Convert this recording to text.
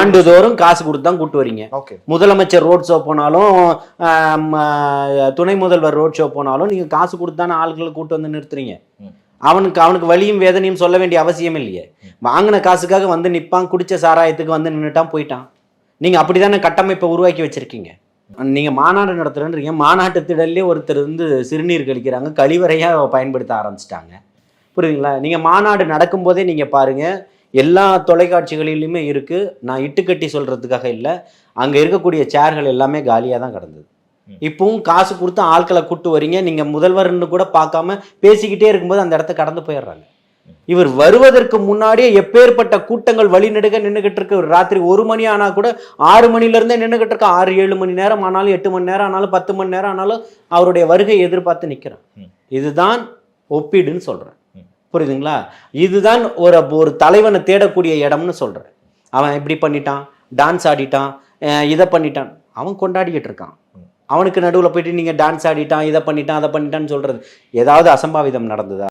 ஆண்டுதோறும் காசு கொடுத்து தான் கூட்டு வரீங்க. முதலமைச்சர் ரோட் ஷோ போனாலும் துணை முதல்வர் ரோட் ஷோ போனாலும் நீங்க காசு கொடுத்து தானே ஆட்களை கூட்டு வந்து நிறுத்துறீங்க. அவனுக்கு வலியும் வேதனையும் சொல்ல வேண்டிய அவசியம் இல்லையே. வாங்கின காசுக்காக வந்து நிற்பான், குடிச்ச சாராயத்துக்கு வந்து நின்றுட்டான் போயிட்டான். நீங்க அப்படித்தானே கட்டமைப்பை உருவாக்கி வச்சிருக்கீங்க. நீங்க மாநாடு நடத்துறேன்றீங்க, மாநாட்டு திடல்லே ஒருத்தர் வந்து சிறுநீர் கழிக்கிறாங்க, கழிவறையா பயன்படுத்த ஆரம்பிச்சிட்டாங்க. புரியுதுங்களா? நீங்க மாநாடு நடக்கும் போதே நீங்க பாருங்க, எல்லா தொலைக்காட்சிகளிலுமே இருக்கு. நான் இட்டுக்கட்டி சொல்றதுக்காக இல்லை, அங்க இருக்கக்கூடிய சேர்கள் எல்லாமே காலியா தான் கிடந்தது. இப்பவும் காசு கொடுத்து ஆட்களை கூட்டு வரீங்க, நீங்க முதல்வர்னு கூட பார்க்காம பேசிக்கிட்டே இருக்கும்போது அந்த இடத்த கடந்து போயிடுறாங்க. இவர் வருவதற்கு முன்னாடியே எப்பேற்பட்ட கூட்டங்கள் வழிநெடுக நின்றுகிட்டு இருக்கு. ஒரு ராத்திரி 1 மணி ஆனா கூட 6 மணில இருந்தே நின்றுகிட்டு இருக்க. 6-7 மணி நேரம் ஆனாலும் 8 மணி நேரம் ஆனாலும் 10 மணி நேரம் ஆனாலும் அவருடைய வருகை எதிர்பார்த்து நிற்கிறேன். இதுதான் ஒப்பீடுன்னு சொல்றேன். புரியுதுங்களா? இதுதான் ஒரு தலைவனை தேடக்கூடிய இடம்னு சொல்றேன். அவன் எப்படி பண்ணிட்டான், டான்ஸ் ஆடிட்டான், இதை பண்ணிட்டான், அவன் கொண்டாடிக்கிட்டு இருக்கான். அவனுக்கு நடுவில் போயிட்டு நீங்க டான்ஸ் ஆடிட்டான், இதை பண்ணிட்டான், அதை பண்ணிட்டான்னு சொல்றது ஏதாவது அசம்பாவிதம் நடந்ததா?